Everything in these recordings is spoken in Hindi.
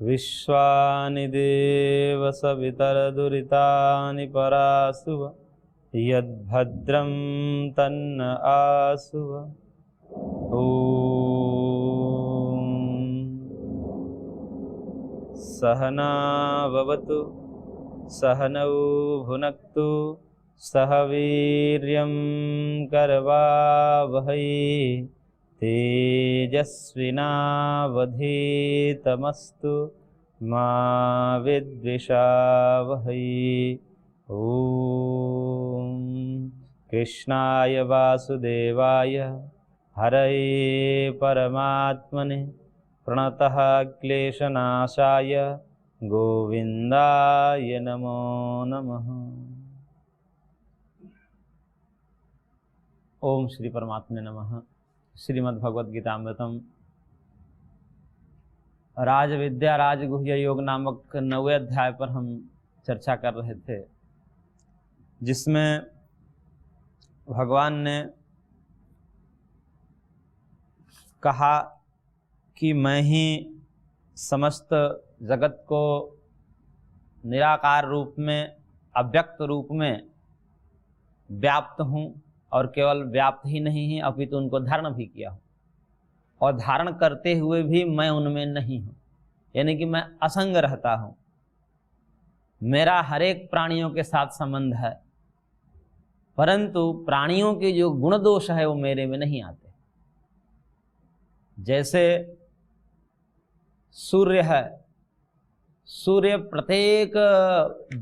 विश्वानि देव सवितरदुरितानि परासुव यद्भद्रं तन्न आसुव। ॐ सहना भवतु सहनौ भुनक्तु सह वीर्यं करवावहै तेजस्विनावधीतमस्तु मा विद्विषावहै। ॐ कृष्णाय वासुदेवाय हरये परमात्मने प्रणतः क्लेशनाशाय गोविन्दाय नमो नमः। ओम श्री परमात्मने नमः। श्रीमद्भगवद्गीतामृतम् राजविद्या राजगुह्य योग नामक 9वें अध्याय पर हम चर्चा कर रहे थे, जिसमें भगवान ने कहा कि मैं ही समस्त जगत को निराकार रूप में, अव्यक्त रूप में व्याप्त हूँ, और केवल व्याप्त ही नहीं है अपितु उनको धारण भी किया हूँ, और धारण करते हुए भी मैं उनमें नहीं हूँ, यानी कि मैं असंग रहता हूँ। मेरा हर एक प्राणियों के साथ संबंध है, परंतु प्राणियों के जो गुण दोष है वो मेरे में नहीं आते। जैसे सूर्य है, सूर्य प्रत्येक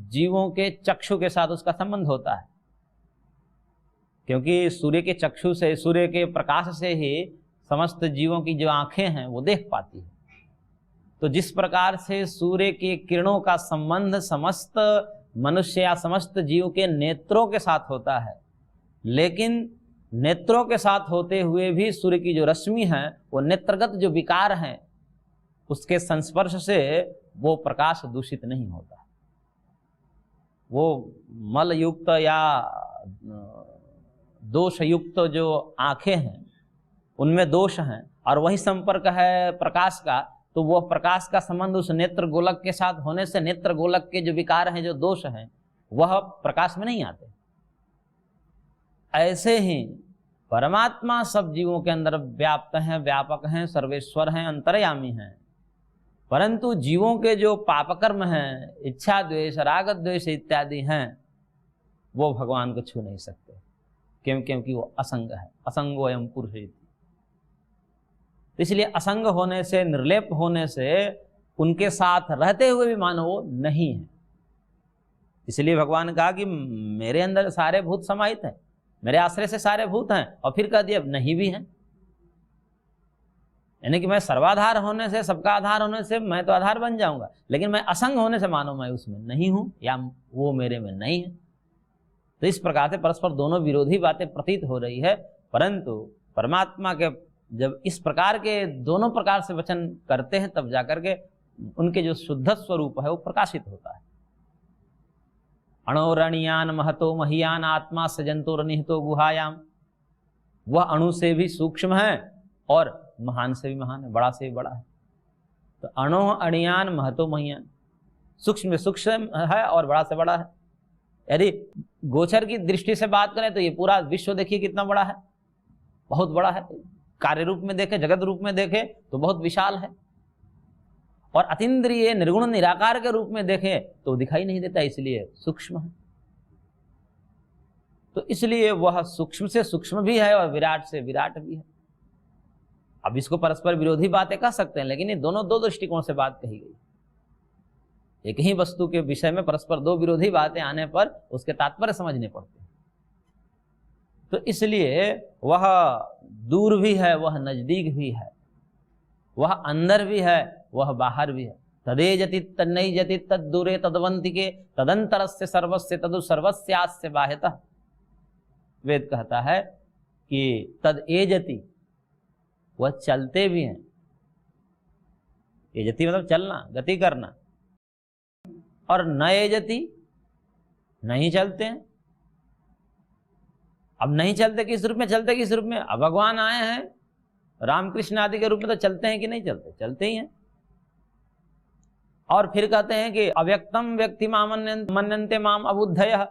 जीवों के चक्षु के साथ उसका संबंध होता है, क्योंकि सूर्य के चक्षु से, सूर्य के प्रकाश से ही समस्त जीवों की जो आंखें हैं वो देख पाती है। तो जिस प्रकार से सूर्य के किरणों का संबंध समस्त मनुष्य या समस्त जीव के नेत्रों के साथ होता है, लेकिन नेत्रों के साथ होते हुए भी सूर्य की जो रश्मि है वो नेत्रगत जो विकार हैं उसके संस्पर्श से वो प्रकाश दूषित नहीं होता। वो मल युक्त या दोष युक्त जो आंखें हैं उनमें दोष हैं, और वही संपर्क है प्रकाश का, तो वह प्रकाश का संबंध उस नेत्र गोलक के साथ होने से नेत्र गोलक के जो विकार हैं, जो दोष हैं, वह प्रकाश में नहीं आते। ऐसे ही परमात्मा सब जीवों के अंदर व्याप्त हैं, व्यापक हैं, सर्वेश्वर हैं, अंतर्यामी हैं, परंतु जीवों के जो पापकर्म हैं, इच्छा द्वेष, राग द्वेष इत्यादि हैं, वो भगवान को छू नहीं सकते, क्योंकि वो असंग है। असंगो अयम पुरुष। इसलिए असंग होने से, निर्लेप होने से, उनके साथ रहते हुए भी मानो वो नहीं है। इसलिए भगवान ने कहा कि मेरे अंदर सारे भूत समाहित हैं, मेरे आश्रय से सारे भूत हैं, और फिर कह दिया नहीं भी हैं। यानी कि मैं सर्वाधार होने से, सबका आधार होने से मैं तो आधार बन जाऊंगा, लेकिन मैं असंग होने से मानो मैं उसमें नहीं हूं या वो मेरे में नहीं है। तो इस प्रकार से परस्पर दोनों विरोधी बातें प्रतीत हो रही है, परंतु परमात्मा के जब इस प्रकार के दोनों प्रकार से वचन करते हैं तब जाकर के उनके जो शुद्ध स्वरूप है वो प्रकाशित होता है। अणोरणीयान महतो महीयान आत्मा सजंतो निहितो गुहायाम। वह अणु से भी सूक्ष्म है और महान से भी महान है, बड़ा से भी बड़ा है। तो अणो अणियान महतो महीयान, सूक्ष्म से सूक्ष्म है और बड़ा से बड़ा है। यदि गोचर की दृष्टि से बात करें तो ये पूरा विश्व देखिए कितना बड़ा है, बहुत बड़ा है। कार्य रूप में देखे, जगत रूप में देखे तो बहुत विशाल है, और अतीन्द्रिय निर्गुण निराकार के रूप में देखे तो दिखाई नहीं देता, इसलिए सूक्ष्म है। तो इसलिए वह सूक्ष्म से सूक्ष्म भी है और विराट से विराट भी है। अब इसको परस्पर विरोधी बातें कह सकते हैं, लेकिन ये दोनों दो दृष्टिकोण से बात कही गई। एक ही वस्तु के विषय में परस्पर दो विरोधी बातें आने पर उसके तात्पर्य समझने पड़ते हैं। तो इसलिए वह दूर भी है, वह नजदीक भी है, वह अंदर भी है, वह बाहर भी है। तदे जति तन्नई जति तद दूरे तदवंतिके तदंतरस्य सर्वस्य तदु सर्वस्यास्य बाह्यतः। वेद कहता है कि तद ए जति, वह चलते भी हैं। ए जति मतलब चलना, गति करना, और न ए जति नहीं चलते हैं। अब नहीं चलते किस रूप में, चलते किस रूप में? अब भगवान आए हैं रामकृष्ण आदि के रूप में, तो चलते हैं कि नहीं चलते? चलते ही हैं। और फिर कहते हैं कि अव्यक्तम व्यक्ति मन्यन्ते माम अबुद्धयः,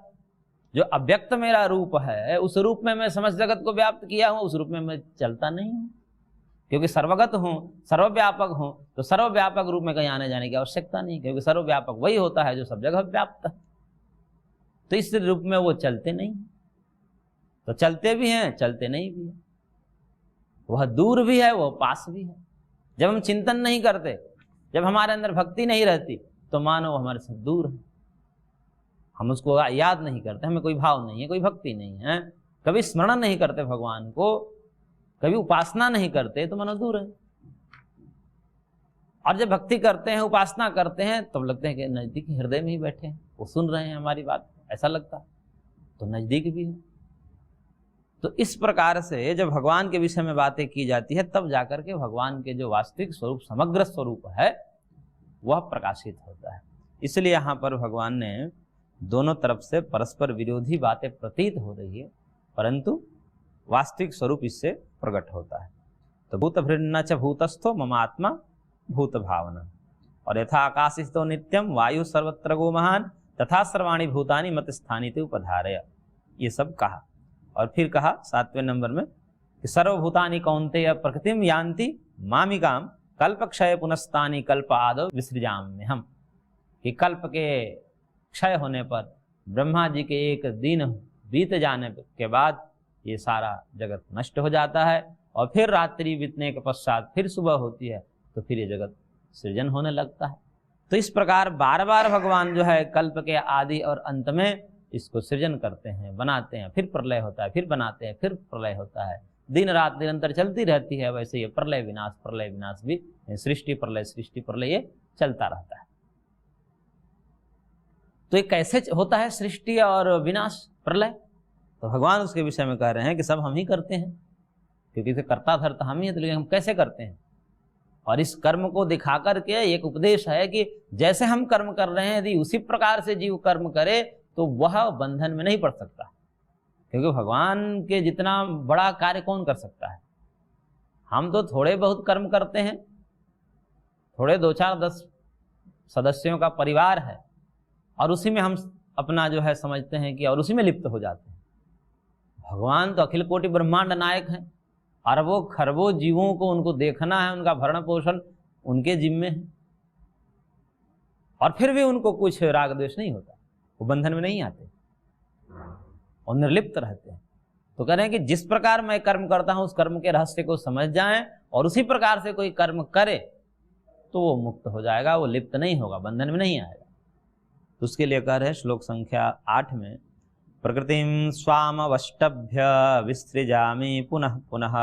जो अव्यक्त मेरा रूप है उस रूप में मैं समस्त जगत को व्याप्त किया हूं, उस रूप में मैं चलता नहीं हूं, क्योंकि सर्वगत हूं, सर्वव्यापक हूं, तो सर्वव्यापक रूप में कहीं आने जाने की आवश्यकता नहीं, क्योंकि सर्वव्यापक वही होता है जो सब जगह व्याप्त है। तो इस रूप में वो चलते नहीं, तो चलते भी हैं चलते नहीं भी है, वह दूर भी है वह पास भी है। जब हम चिंतन नहीं करते, जब हमारे अंदर भक्ति नहीं रहती, तो मानो हमारे से दूर है, हम उसको याद नहीं करते, हमें कोई भाव नहीं है, कोई भक्ति नहीं है, कभी स्मरण नहीं करते भगवान को, कभी उपासना नहीं करते, तो मानो दूर है। और जब भक्ति करते हैं, उपासना करते हैं, तब लगते हैं कि नजदीक हृदय में ही बैठे हैं, वो सुन रहे हैं हमारी बात, ऐसा लगता तो नजदीक भी है। तो इस प्रकार से जब भगवान के विषय में बातें की जाती है, तब जाकर के भगवान के जो वास्तविक स्वरूप, समग्र स्वरूप है, वह प्रकाशित होता है। इसलिए यहाँ पर भगवान ने दोनों तरफ से परस्पर विरोधी बातें प्रतीत हो रही है, परंतु वास्तविक स्वरूप इससे प्रकट होता है। तो भूत भृन्न च भूतस्थो ममात्मा भूत भावना, और यथा आकाशितो नित्यम वायु सर्वत्र गो महान तथा सर्वाणि भूतानि मत स्थानिते उपधारय, ये सब कहा। और फिर कहा 7वें नंबर में कि सर्वभूतानि कौन्तेय प्रकृतिम यान्ति मामिकाम कल्प क्षय पुनस्तानि कल्प आदौ विसृजाम्यहम्, कि कल्प के क्षय होने पर, ब्रह्मा जी के एक दिन बीत जाने के बाद ये सारा जगत नष्ट हो जाता है, और फिर रात्रि बीतने के पश्चात फिर सुबह होती है, तो फिर ये जगत सृजन होने लगता है। तो इस प्रकार बार बार भगवान जो है कल्प के आदि और अंत में इसको सृजन करते हैं, बनाते हैं, फिर प्रलय होता है, फिर बनाते हैं, फिर प्रलय होता है, दिन रात निरंतर चलती रहती है। वैसे ये प्रलय विनाश भी, सृष्टि प्रलय ये चलता रहता है। तो ये कैसे होता है सृष्टि और विनाश, प्रलय? तो भगवान उसके विषय में कह रहे हैं कि सब हम ही करते हैं, क्योंकि इसे कर्ता धर्ता हम ही है, तो लेकिन हम कैसे करते हैं? और इस कर्म को दिखा करके एक उपदेश है कि जैसे हम कर्म कर रहे हैं, यदि उसी प्रकार से जीव कर्म करे तो वह बंधन में नहीं पड़ सकता, क्योंकि भगवान के जितना बड़ा कार्य कौन कर सकता है? हम तो थोड़े बहुत कर्म करते हैं, थोड़े 2 4 10 सदस्यों का परिवार है, और उसी में हम अपना जो है समझते हैं कि, और उसी में लिप्त हो जाते हैं। भगवान तो अखिल कोटि ब्रह्मांड नायक हैं, अरबों खरबों जीवों को उनको देखना है, उनका भरण पोषण उनके जिम्मे है, और फिर भी उनको कुछ राग द्वेष नहीं होता, वो बंधन में नहीं आते और निर्लिप्त रहते हैं। तो कह रहे हैं कि जिस प्रकार मैं कर्म करता हूं, उस कर्म के रहस्य को समझ जाएं, और उसी प्रकार से कोई कर्म करे तो वो मुक्त हो जाएगा, वो लिप्त नहीं होगा, बंधन में नहीं आएगा। तो उसके लिए कह रहे हैं श्लोक संख्या 8 में, प्रकृतिम स्वामवष्टभ्य विसृजामि पुनः पुनः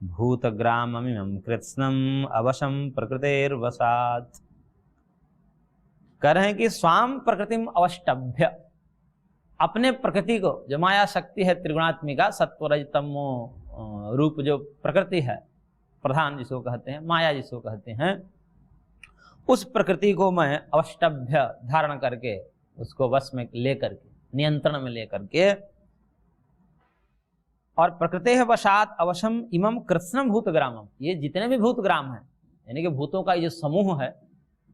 भूतग्राममिमं कृत्स्नम् अवशं प्रकृतेर्वशात्। कह रहे हैं कि स्वाम प्रकृतिम अवष्टभ्य, अपने प्रकृति को, जो माया शक्ति है त्रिगुणात्मिका, सत्व रज तमो रूप जो प्रकृति है, प्रधान जिसको कहते हैं, माया जिसको कहते हैं, उस प्रकृति को मैं अवष्टभ्य धारण करके, उसको वश में लेकर के, नियंत्रण में लेकर के, और प्रकृते वशात अवशम इमम कृत्स्नम भूतग्रामम, ये जितने भी भूतग्राम हैं, यानी कि भूतों का ये समूह है,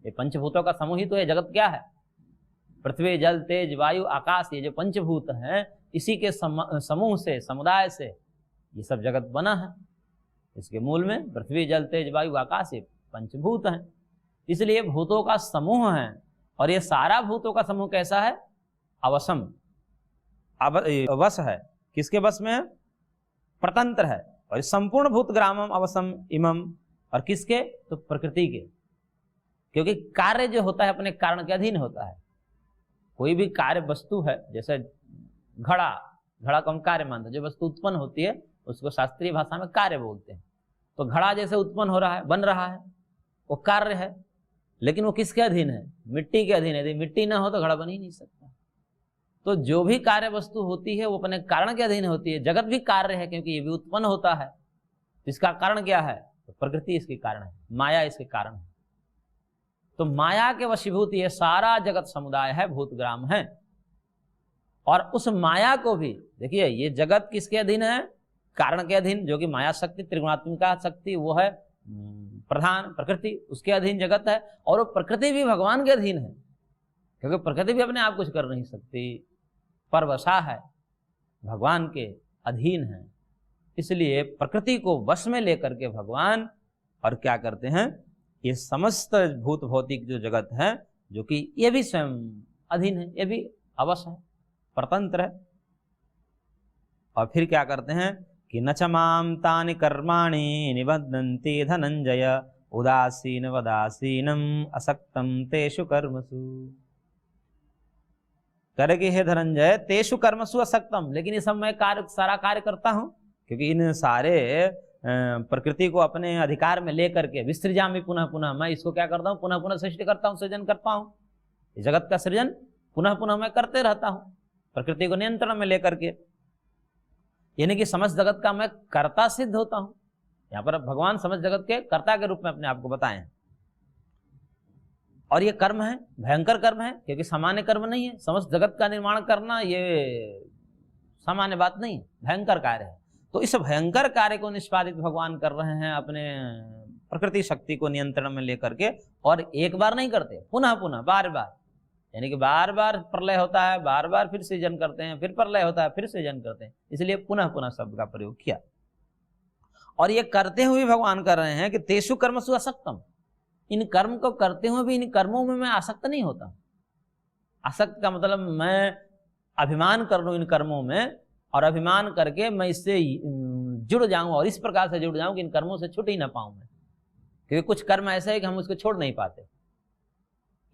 ये पंचभूतों का समूह ही तो है जगत। क्या है? पृथ्वी जल तेज वायु आकाश, ये जो पंचभूत हैं, इसी के समूह से, समुदाय से ये सब जगत बना है। इसके मूल में पृथ्वी जल तेज वायु आकाश ये पंचभूत हैं, इसलिए भूतों का समूह है। और ये सारा भूतों का समूह कैसा है? अवशम, वश है। किसके वश में है? प्रतंत्र है। और संपूर्ण भूतग्रामम अवशम इमम, और किसके? तो प्रकृति के, क्योंकि कार्य जो होता है अपने कारण के अधीन होता है। कोई भी कार्य वस्तु है, जैसे घड़ा को हम कार्य मानते हैं, जो वस्तु उत्पन्न होती है उसको शास्त्रीय भाषा में कार्य बोलते हैं। तो घड़ा जैसे उत्पन्न हो रहा है, बन रहा है, वो कार्य है, लेकिन वो किसके अधीन है? मिट्टी के अधीन है। यदि मिट्टी ना हो तो घड़ा बन ही नहीं सकता। तो जो भी कार्य वस्तु होती है वो अपने कारण के अधीन होती है। जगत भी कार्य है, क्योंकि ये भी उत्पन्न होता है। इसका कारण क्या है? तो प्रकृति इसके कारण है, माया इसके कारण है। तो माया के वशीभूत ये सारा जगत समुदाय है, भूतग्राम है। और उस माया को भी देखिए, ये जगत किसके अधीन है? कारण के अधीन, जो कि माया शक्ति, त्रिगुणात्मिका शक्ति, वो है प्रधान प्रकृति, उसके अधीन जगत है, और वो प्रकृति भी भगवान के अधीन है, क्योंकि प्रकृति भी अपने आप कुछ कर नहीं सकती, परवशा है, भगवान के अधीन है। इसलिए प्रकृति को वश में लेकर के भगवान और क्या करते हैं, ये समस्त भूत भौतिक जो जगत है, जो कि ये भी स्वयं अधीन है, ये भी अवश्य है, स्वतंत्र है। और फिर क्या करते हैं कि न च मां तानि कर्माणि निबध्नन्ति धनंजय उदासीन वदासीनम असक्तम तेषु कर्मसु। करे कि हे धनंजय तेषु कर्मसु असक्तम, लेकिन इस सब मैं सारा कार्य करता हूं, क्योंकि इन सारे प्रकृति को अपने अधिकार में लेकर के विसृजामि पुनः पुनः, मैं इसको क्या करता हूं, पुनः पुनः सृष्टि करता हूं, सृजन करता हूं, इस जगत का सृजन पुनः पुनः मैं करते रहता हूं, प्रकृति को नियंत्रण में लेकर के, यानी कि समस्त जगत का मैं कर्ता सिद्ध होता हूं। यहां पर भगवान समस्त जगत के कर्ता के रूप में अपने आप को बताएं। और ये कर्म है, भयंकर कर्म है, क्योंकि सामान्य कर्म नहीं है। समस्त जगत का निर्माण करना ये सामान्य बात नहीं है, भयंकर कार्य है। तो इस भयंकर कार्य को निष्पादित भगवान कर रहे हैं अपने प्रकृति शक्ति को नियंत्रण में लेकर के, और एक बार नहीं करते, पुनः पुनः बार बार, यानी कि बार बार प्रलय होता है, बार बार फिर सृजन करते हैं, फिर प्रलय होता है, फिर सृजन करते हैं, इसलिए पुनः पुनः शब्द का प्रयोग किया। और ये करते हुए भगवान कर रहे हैं कि तेषु कर्मसु असक्तम, इन कर्म को करते हुए भी इन कर्मों में मैं आसक्त नहीं होता। आसक्त का मतलब मैं अभिमान कर लूं इन कर्मों में, और अभिमान करके मैं इससे जुड़ जाऊं, और इस प्रकार से जुड़ जाऊं कि इन कर्मों से छूट ही ना पाऊं मैं, क्योंकि कुछ कर्म ऐसे है कि हम उसको छोड़ नहीं पाते,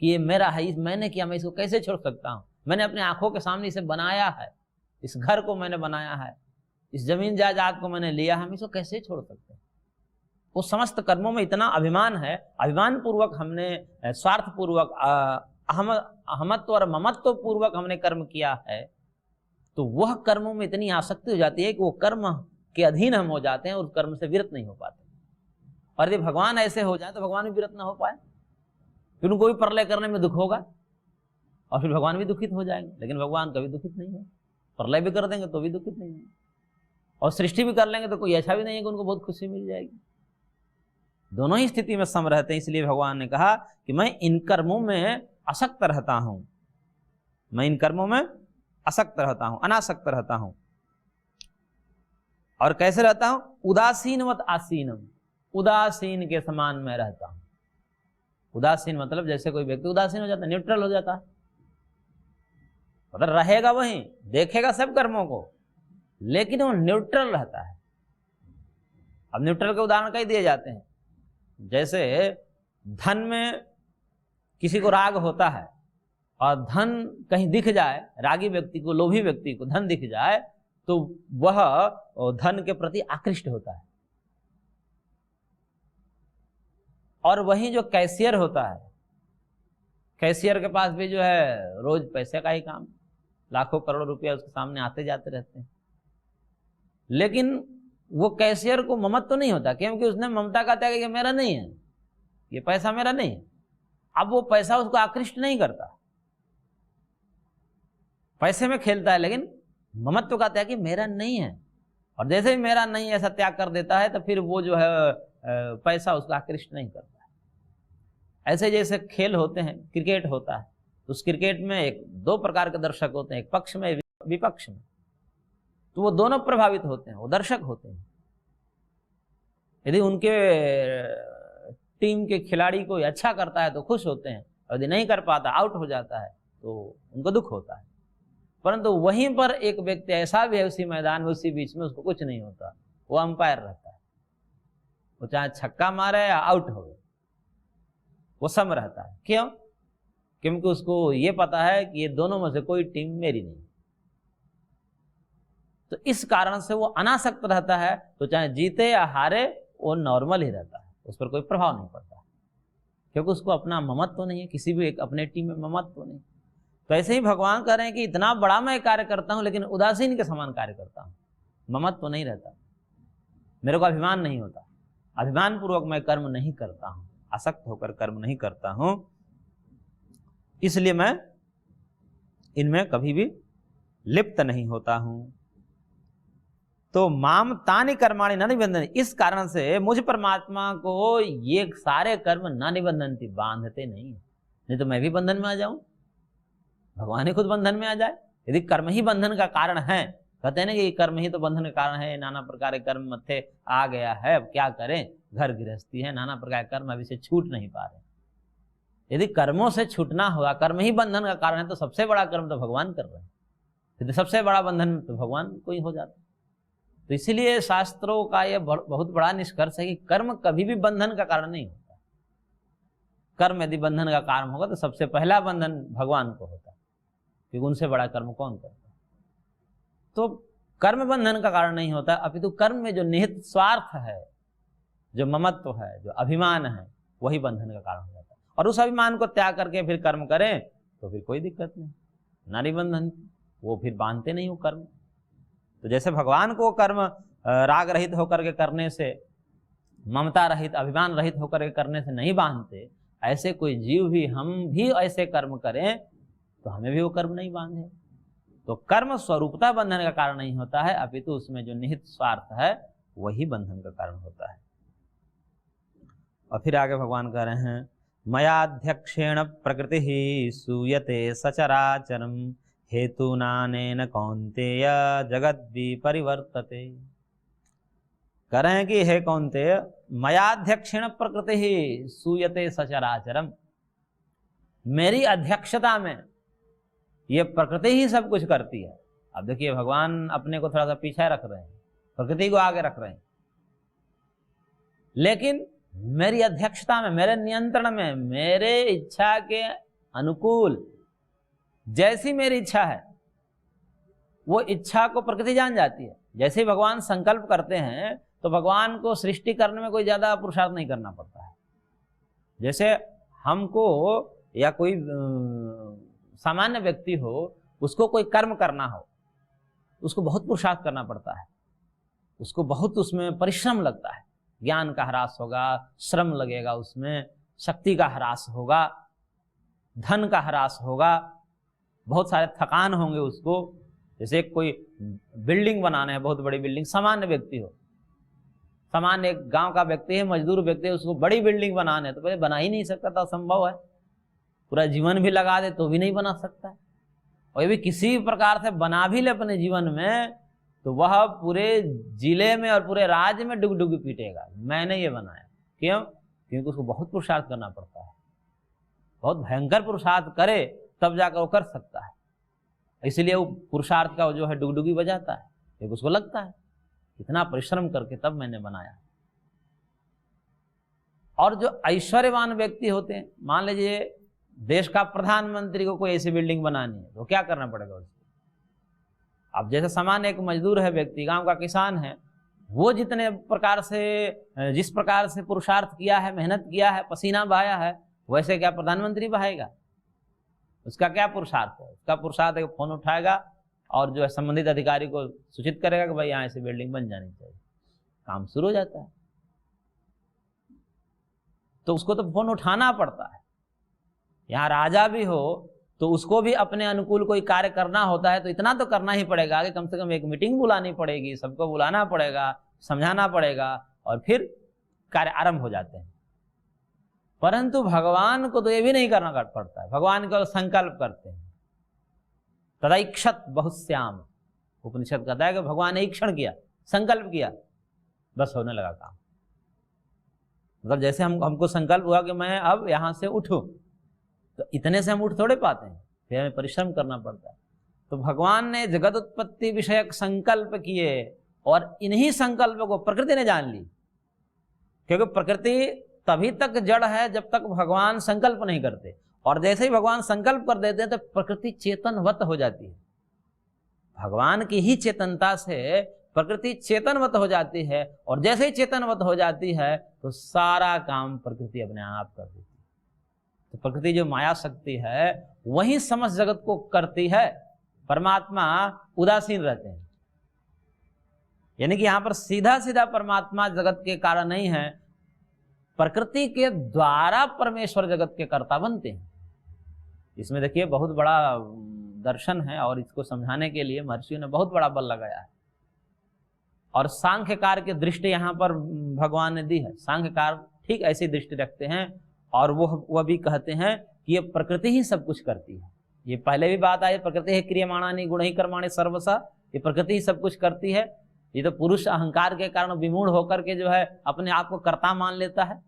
कि ये मेरा है, मैंने किया, मैं इसको कैसे छोड़ सकता हूं, मैंने अपने आंखों के सामने इसे बनाया है, इस घर को मैंने बनाया है, इस जमीन जायदाद को मैंने लिया है, हम इसको कैसे छोड़ सकते हैं। वो समस्त कर्मों में इतना अभिमान है, अभिमान पूर्वक हमने, स्वार्थ पूर्वक, अहमत्व और ममत्व पूर्वक हमने कर्म किया है, तो वह कर्मों में इतनी आसक्ति हो जाती है कि वो कर्म के अधीन हम हो जाते हैं, उस कर्म से विरत नहीं हो पाते। और यदि भगवान ऐसे हो जाए तो भगवान भी विरत ना हो पाए, फिर उनको भी प्रलय करने में दुख होगा, और फिर भगवान भी दुखित हो जाएंगे। लेकिन भगवान कभी दुखित नहीं है, प्रलय भी कर देंगे तो भी दुखित नहीं है, और सृष्टि भी कर लेंगे तो कोई ऐसा भी नहीं है कि उनको बहुत खुशी मिल जाएगी। दोनों ही स्थिति में सम रहते हैं। इसलिए भगवान ने कहा कि मैं इन कर्मों में असक्त रहता हूं, मैं इन कर्मों में असक्त रहता हूं, अनासक्त रहता हूं। और कैसे रहता हूं, उदासीनवत आसीनम, उदासीन के समान मैं रहता हूं। उदासीन मतलब जैसे कोई व्यक्ति उदासीन हो जाता है, न्यूट्रल हो जाता है, मतलब रहेगा वहीं, देखेगा सब कर्मों को, लेकिन वो न्यूट्रल रहता है। अब न्यूट्रल के उदाहरण कई दिए जाते हैं, जैसे धन में किसी को राग होता है, और धन कहीं दिख जाए, रागी व्यक्ति को, लोभी व्यक्ति को धन दिख जाए, तो वह धन के प्रति आकृष्ट होता है। और वहीं जो कैशियर होता है, कैशियर के पास भी जो है रोज पैसे का ही काम, लाखों करोड़ों रुपया उसके सामने आते जाते रहते हैं, लेकिन वो कैशियर को ममत्व तो नहीं होता, क्योंकि उसने ममता का त्याग किया, मेरा नहीं है, ये पैसा मेरा नहीं है। अब वो पैसा उसको आकृष्ट नहीं करता, पैसे में खेलता है, लेकिन ममत्व का त्याग मेरा नहीं है। और जैसे ही मेरा नहीं ऐसा त्याग कर देता है, तो फिर वो जो है पैसा उसको आकृष्ट नहीं करता है। ऐसे जैसे खेल होते हैं, क्रिकेट होता है, तो उस क्रिकेट में एक दो प्रकार के दर्शक होते हैं, एक पक्ष में विपक्ष में, तो वो दोनों प्रभावित होते हैं, वो दर्शक होते हैं। यदि उनके टीम के खिलाड़ी कोई अच्छा करता है तो खुश होते हैं, और यदि नहीं कर पाता, आउट हो जाता है, तो उनको दुख होता है। परंतु वहीं पर एक व्यक्ति ऐसा भी है उसी मैदान में, उसी बीच में, उसको कुछ नहीं होता, वो अंपायर रहता है, वो चाहे छक्का मारे या आउट हो, वो सम रहता है। क्यों? क्योंकि उसको ये पता है कि ये दोनों में से कोई टीम मेरी नहीं। तो इस कारण से वो अनासक्त रहता है, तो चाहे जीते या हारे वो नॉर्मल ही रहता है, उस पर कोई प्रभाव नहीं पड़ता, क्योंकि उसको अपना ममत्व नहीं है, किसी भी एक अपने टीम में ममत्व नहीं। तो ऐसे ही भगवान कह रहे हैं कि इतना बड़ा मैं कार्य करता हूं, लेकिन उदासीन के समान कार्य करता हूं, ममत्व नहीं रहता, मेरे को अभिमान नहीं होता, अभिमान पूर्वक मैं कर्म नहीं करता हूं, आसक्त होकर कर्म नहीं करता हूं, इसलिए मैं इनमें कभी भी लिप्त नहीं होता हूं। तो माम तानि कर्माणि न निबंधन, इस कारण से मुझ परमात्मा को ये सारे कर्म न निबंधनति, बांधते नहीं तो मैं भी बंधन में आ जाऊं, भगवान ही खुद बंधन में आ जाए। यदि कर्म ही बंधन का कारण है, कहते हैं ना कि कर्म ही तो बंधन का कारण है, नाना प्रकार के कर्म मत्थे आ गया है, अब क्या करें, घर गृहस्थी है, नाना प्रकार के कर्म अभी से छूट नहीं पा रहे। यदि कर्मों से छूटना होगा, कर्म ही बंधन का कारण है, तो सबसे बड़ा कर्म तो भगवान कर रहे हैं, तो सबसे बड़ा बंधन तो भगवान को ही हो जाता। तो इसीलिए शास्त्रों का यह बहुत बड़ा निष्कर्ष है कि कर्म कभी भी बंधन का कारण नहीं होता। कर्म यदि बंधन का कारण होगा तो सबसे पहला बंधन भगवान को होता, क्योंकि उनसे बड़ा कर्म कौन करता। तो कर्म बंधन का कारण नहीं होता, अपितु कर्म में जो निहित स्वार्थ है, जो ममत्व है, जो अभिमान है, वही बंधन का कारण हो जाता है। और उस अभिमान को त्याग करके फिर कर्म करें तो फिर कोई दिक्कत नहीं, नारी बंधन, वो फिर बांधते नहीं हो कर्म। तो जैसे भगवान को कर्म राग रहित होकर के करने से, ममता रहित, अभिमान रहित होकर के करने से नहीं बांधते, ऐसे कोई जीव भी, हम भी ऐसे कर्म करें तो हमें भी वो कर्म नहीं बांधे। तो कर्म स्वरूपता बंधन का कारण नहीं होता है, अपितु उसमें जो निहित स्वार्थ है वही बंधन का कारण होता है। और फिर आगे भगवान कह रहे हैं, मयाध्यक्षेण प्रकृति ही सूयते सचराचरम हेतुनानेन कौन्तेय जगद विपरिवर्तते। कह रहे हैं कि हे कौन्तेय, मयाध्यक्षेण प्रकृति ही सूयते सचराचरम, मेरी अध्यक्षता में ये प्रकृति ही सब कुछ करती है। अब देखिए, भगवान अपने को थोड़ा सा पीछे रख रहे हैं, प्रकृति को आगे रख रहे हैं, लेकिन मेरी अध्यक्षता में, मेरे नियंत्रण में, मेरे इच्छा के अनुकूल जैसी मेरी इच्छा है, वो इच्छा को प्रकृति जान जाती है। जैसे ही भगवान संकल्प करते हैं तो भगवान को सृष्टि करने में कोई ज्यादा पुरुषार्थ नहीं करना पड़ता है। जैसे हमको या कोई सामान्य व्यक्ति हो, उसको कोई कर्म करना हो, उसको बहुत पुरुषार्थ करना पड़ता है, उसको बहुत उसमें परिश्रम लगता है, ज्ञान का ह्रास होगा, श्रम लगेगा, उसमें शक्ति का ह्रास होगा, धन का ह्रास होगा, बहुत सारे थकान होंगे उसको। जैसे कोई बिल्डिंग बनाना है, बहुत बड़ी बिल्डिंग, सामान्य व्यक्ति हो, सामान्य एक गांव का व्यक्ति है, मजदूर व्यक्ति है, उसको बड़ी बिल्डिंग बनाना है तो पहले बना ही नहीं सकता था, असंभव है, पूरा जीवन भी लगा दे तो भी नहीं बना सकता है। और ये भी किसी प्रकार से बना भी ले अपने जीवन में तो वह पूरे जिले में और पूरे राज्य में डुग पीटेगा, मैंने ये बनाया। क्यों? क्योंकि उसको बहुत पुरुषार्थ करना पड़ता है, बहुत भयंकर पुरुषार्थ करे तब जाकर वो कर सकता है। इसलिए वो पुरुषार्थ का जो है डुगडुगी बजाता है, क्योंकि उसको लगता है इतना परिश्रम करके तब मैंने बनाया। और जो ऐश्वर्यवान व्यक्ति होते हैं, मान लीजिए देश का प्रधानमंत्री को कोई ऐसी बिल्डिंग बनानी है तो क्या करना पड़ेगा उसको। अब जैसे सामान्य एक मजदूर है व्यक्ति, गांव का किसान है, वो जितने प्रकार से, जिस प्रकार से पुरुषार्थ किया है, मेहनत किया है, पसीना बहाया है, वैसे क्या प्रधानमंत्री बहाएगा? उसका क्या पुरुषार्थ है? उसका पुरुषार्थ है कि फोन उठाएगा और जो है संबंधित अधिकारी को सूचित करेगा कि भाई यहाँ ऐसी बिल्डिंग बन जानी चाहिए, काम शुरू हो जाता है। तो उसको तो फोन उठाना पड़ता है। यहाँ राजा भी हो तो उसको भी अपने अनुकूल कोई कार्य करना होता है, तो इतना तो करना ही पड़ेगा कि कम से कम एक मीटिंग बुलानी पड़ेगी, सबको बुलाना पड़ेगा, समझाना पड़ेगा, और फिर कार्य आरंभ हो जाते हैं। परंतु भगवान को तो ये भी नहीं करना पड़ता है, भगवान को संकल्प करते हैं। तदैक्षत बहुश्याम, उपनिषद कहता है कि भगवान ने ईक्षण किया, संकल्प किया, बस होने लगा काम। मतलब जैसे हमको संकल्प हुआ कि मैं अब यहां से उठूं, तो इतने से हम उठ थोड़े पाते हैं, फिर हमें परिश्रम करना पड़ता है। तो भगवान ने जगत उत्पत्ति विषयक संकल्प किए और इन्हीं संकल्प को प्रकृति ने जान ली, क्योंकि प्रकृति तभी तक जड़ है जब तक भगवान संकल्प नहीं करते, और जैसे ही भगवान संकल्प कर देते हैं तो प्रकृति चेतनवत हो जाती है। भगवान की ही चेतनता से प्रकृति चेतनवत हो जाती है, और जैसे ही चेतनवत हो जाती है तो सारा काम प्रकृति अपने आप कर देती है। तो प्रकृति जो माया शक्ति है वही समस्त जगत को करती है, परमात्मा उदासीन रहते हैं। यानी कि यहां पर सीधा सीधा परमात्मा जगत के कारण नहीं है, प्रकृति के द्वारा परमेश्वर जगत के कर्ता बनते हैं। इसमें देखिए बहुत बड़ा दर्शन है, और इसको समझाने के लिए महर्षियों ने बहुत बड़ा बल लगाया है। और सांख्यकार की दृष्टि यहाँ पर भगवान ने दी है। सांख्यकार ठीक ऐसी दृष्टि रखते हैं और वह भी कहते हैं कि ये प्रकृति ही सब कुछ करती है। ये पहले भी बात आई, प्रकृति है क्रियमाणानि गुणैः कर्माणि सर्वशः, ये प्रकृति ही सब कुछ करती है। ये तो पुरुष अहंकार के कारण विमूढ़ होकर के जो है अपने आप को कर्ता मान लेता है।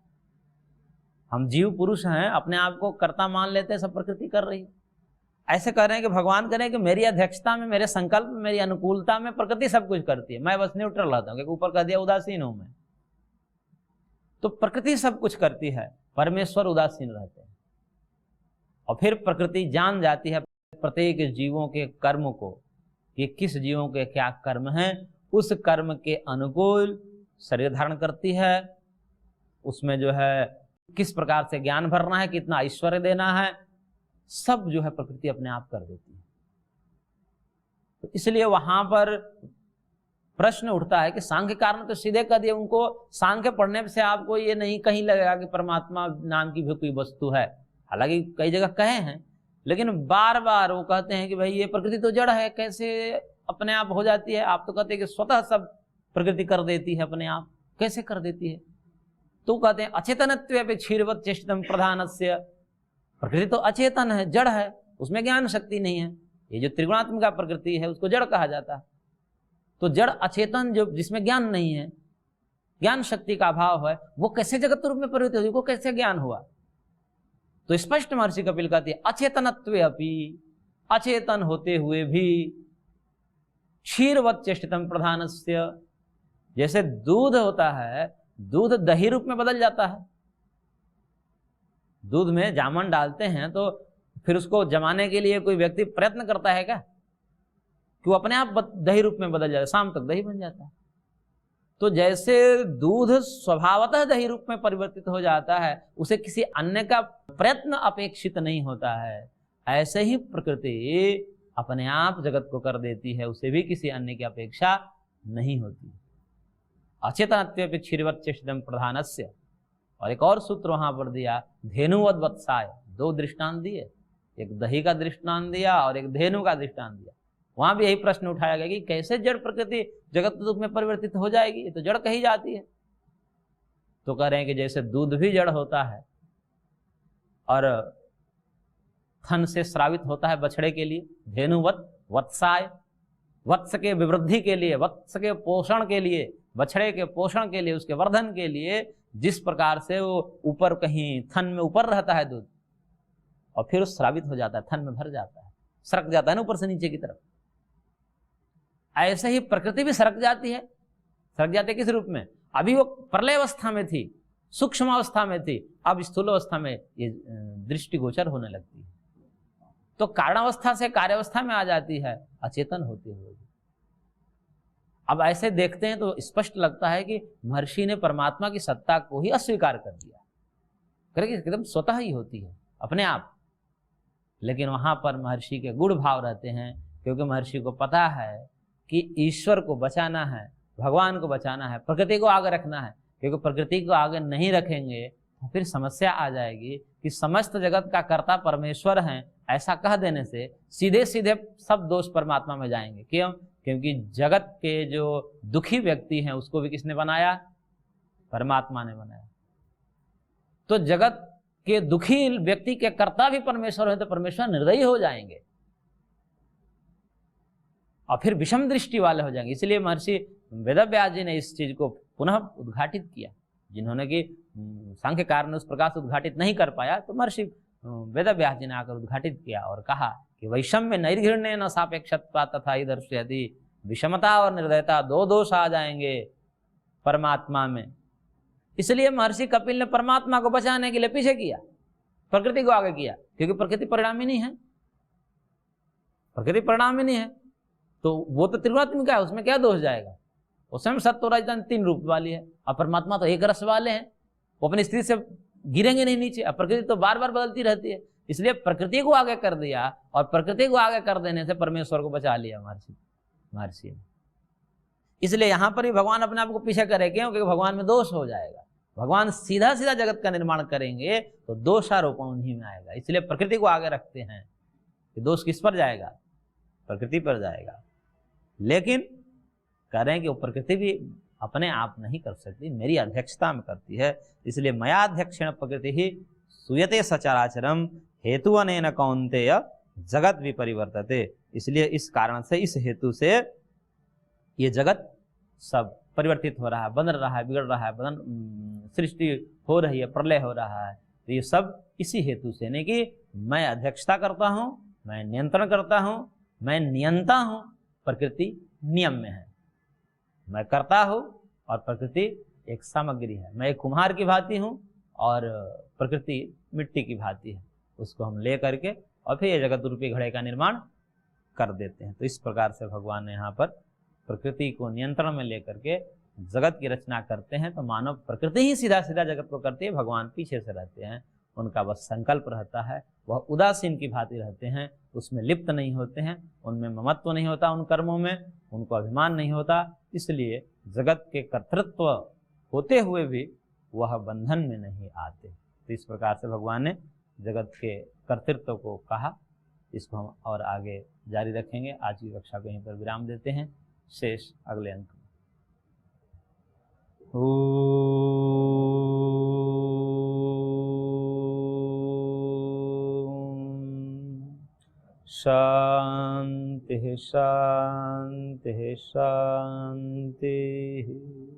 हम जीव पुरुष हैं, अपने आप को कर्ता मान लेते हैं, सब प्रकृति कर रही है। ऐसे कह रहे हैं कि भगवान कह रहे हैं कि मेरी अध्यक्षता में, मेरे संकल्प में, मेरी अनुकूलता में प्रकृति सब कुछ करती है, मैं बस न्यूट्रल रहता हूं, क्योंकि ऊपर कह दिया उदासीन हूं मैं। तो प्रकृति सब कुछ करती है, परमेश्वर उदासीन रहते हैं। और फिर प्रकृति जान जाती है प्रत्येक जीवों के कर्म को, कि किस जीवों के क्या कर्म हैं, उस कर्म के अनुकूल शरीर धारण करती है, उसमें जो है किस प्रकार से ज्ञान भरना है, कितना ऐश्वर्य देना है, सब जो है प्रकृति अपने आप कर देती है। तो इसलिए वहां पर प्रश्न उठता है कि सांख्यकार ने तो सीधे कह दिया, उनको सांख्य पढ़ने से आपको ये नहीं कहीं लगेगा कि परमात्मा नाम की भी कोई वस्तु है। हालांकि कई जगह कहे हैं, लेकिन बार बार वो कहते हैं कि भाई ये प्रकृति तो जड़ है, कैसे अपने आप हो जाती है। आप तो कहते हैं कि स्वतः सब प्रकृति कर देती है अपने आप, कैसे कर देती है? तो कहते हैं अचेतनत्वे क्षीरवत् चेष्टितम् प्रधानस्य, प्रकृति तो अचेतन है, जड़ है, उसमें ज्ञान शक्ति नहीं है। ये जो त्रिगुणात्मिका प्रकृति है उसको जड़ कहा जाता है। तो जड़ अचेतन जो जिसमें ज्ञान नहीं है, ज्ञान शक्ति का अभाव है, वो कैसे जगत रूप में परिवर्तित हुई, वो कैसे ज्ञान हुआ? तो स्पष्ट महर्षि कपिल कहते हैं अचेतनत्वे अपि, अचेतन होते हुए भी क्षीरवत् चेष्टितम् प्रधानस्य, जैसे दूध होता है, दूध दही रूप में बदल जाता है। दूध में जामन डालते हैं तो फिर उसको जमाने के लिए कोई व्यक्ति प्रयत्न करता है क्या कि वो अपने आप दही रूप में बदल जाता है, शाम तक दही बन जाता है। तो जैसे दूध स्वभावतः दही रूप में परिवर्तित हो जाता है, उसे किसी अन्य का प्रयत्न अपेक्षित नहीं होता है, ऐसे ही प्रकृति अपने आप जगत को कर देती है, उसे भी किसी अन्य की अपेक्षा नहीं होती। अचेतनत्वे क्षीरवत् चेष्टितम् प्रधानस्य। और एक और सूत्र वहां पर दिया, धेनुवद वत्साय। दो दृष्टांत दिए, एक दही का दृष्टांत दिया और एक धेनु का दृष्टांत दिया। वहां भी यही प्रश्न उठाया गया कि कैसे जड़ प्रकृति जगत रूप में परिवर्तित हो जाएगी, ये तो जड़ कही जाती है। तो कह रहे हैं कि जैसे दूध भी जड़ होता है और थन से स्रावित होता है बछड़े के लिए, धेनुवत वत्साय, वत्स के विवृद्धि के लिए, वत्स के पोषण के लिए, बछड़े के पोषण के लिए, उसके वर्धन के लिए, जिस प्रकार से वो ऊपर कहीं थन में ऊपर रहता है दूध और फिर स्रावित हो जाता है, थन में भर जाता है, सरक जाता है ना ऊपर से नीचे की तरफ, ऐसे ही प्रकृति भी सरक जाती है। सरक जाती है किस रूप में? अभी वो प्रलय अवस्था में थी, सूक्ष्म अवस्था में थी, अब स्थूल अवस्था में ये दृष्टिगोचर होने लगती है। तो कारणावस्था से कार्यावस्था में आ जाती है, अचेतन होते हुए। अब ऐसे देखते हैं तो स्पष्ट लगता है कि महर्षि ने परमात्मा की सत्ता को ही अस्वीकार कर दिया, करेगी एकदम स्वतः ही होती है अपने आप। लेकिन वहां पर महर्षि के गुण भाव रहते हैं, क्योंकि महर्षि को पता है कि ईश्वर को बचाना है, भगवान को बचाना है, प्रकृति को आगे रखना है। क्योंकि प्रकृति को आगे नहीं रखेंगे तो फिर समस्या आ जाएगी कि समस्त जगत का कर्ता परमेश्वर है, ऐसा कह देने से सीधे सीधे सब दोष परमात्मा में जाएंगे। क्यों? क्योंकि जगत के जो दुखी व्यक्ति हैं उसको भी किसने बनाया? परमात्मा ने बनाया। तो जगत के दुखी व्यक्ति के कर्ता भी परमेश्वर है, तो परमेश्वर निर्दयी हो जाएंगे और फिर विषम दृष्टि वाले हो जाएंगे। इसलिए महर्षि वेदव्यास जी ने इस चीज को पुनः उद्घाटित किया, जिन्होंने कि सांख्यकार ने उस प्रकार से उद्घाटित नहीं कर पाया, तो महर्षि वेदव्यास जी ने आकर उद्घाटित किया और कहा कि वैषम्य नैर्घृण्य न सापेक्षत्वा तथा ही दर्शयति, विषमता और निर्दयता दो दोष आ जाएंगे परमात्मा में। इसलिए महर्षि कपिल ने परमात्मा को बचाने के लिए पीछे किया, प्रकृति को आगे किया, क्योंकि प्रकृति परिणामी नहीं है, प्रकृति परिणामी नहीं है, तो वो तो त्रिगुणात्मिका है, उसमें क्या दोष जाएगा? उसमें सत्व रजतन तीन रूप वाली है, और परमात्मा तो एक रस वाले हैं, वो अपनी स्थिति से गिरेंगे नहीं नीचे। अब प्रकृति तो बार बार बदलती रहती है, इसलिए प्रकृति को आगे कर दिया, और प्रकृति को आगे कर देने से परमेश्वर को बचा लिया महर्षि ने। इसलिए यहां पर ही भगवान अपने आप को पीछे करे, क्यों? क्योंकि भगवान में दोष हो जाएगा। भगवान सीधा सीधा जगत का निर्माण करेंगे तो दोषारोपण उन्हीं में आएगा। इसलिए प्रकृति को आगे रखते हैं कि दोष किस पर जाएगा? प्रकृति पर जाएगा। लेकिन कह रहे हैं कि वो प्रकृति भी अपने आप नहीं कर सकती, मेरी अध्यक्षता में करती है। इसलिए मयाध्यक्षेण प्रकृति ही सूयते सचराचरम हेतु अनेन कौन्तेय जगत विपरिवर्तते। इसलिए इस कारण से, इस हेतु से ये जगत सब परिवर्तित हो रहा है, बदल रहा है, बिगड़ रहा है, सृष्टि हो रही है, प्रलय हो रहा है। तो ये सब इसी हेतु से, नहीं कि मैं अध्यक्षता करता हूं, मैं नियंत्रण करता हूं, मैं नियंता हूं, प्रकृति नियम में है। मैं करता हूं और प्रकृति एक सामग्री है। मैं एक कुम्हार की भांति हूं और प्रकृति मिट्टी की भांति है। उसको हम ले करके और फिर ये जगत रूपी घड़े का निर्माण कर देते हैं। तो इस प्रकार से भगवान ने यहाँ पर प्रकृति को नियंत्रण में लेकर के जगत की रचना करते हैं। तो मानव प्रकृति ही सीधा सीधा जगत को करती है, भगवान पीछे से रहते हैं। उनका बस संकल्प रहता है, वह उदासीन की भांति रहते हैं, उसमें लिप्त नहीं होते हैं, उनमें ममत्व नहीं होता, उन कर्मों में उनको अभिमान नहीं होता। इसलिए जगत के कर्तृत्व होते हुए भी वह बंधन में नहीं आते। तो इस प्रकार से भगवान ने जगत के कर्तृत्व को कहा। इसको हम और आगे जारी रखेंगे। आज की कक्षा को यहीं पर विराम देते हैं, शेष अगले अंक में। शांति शांति शांति।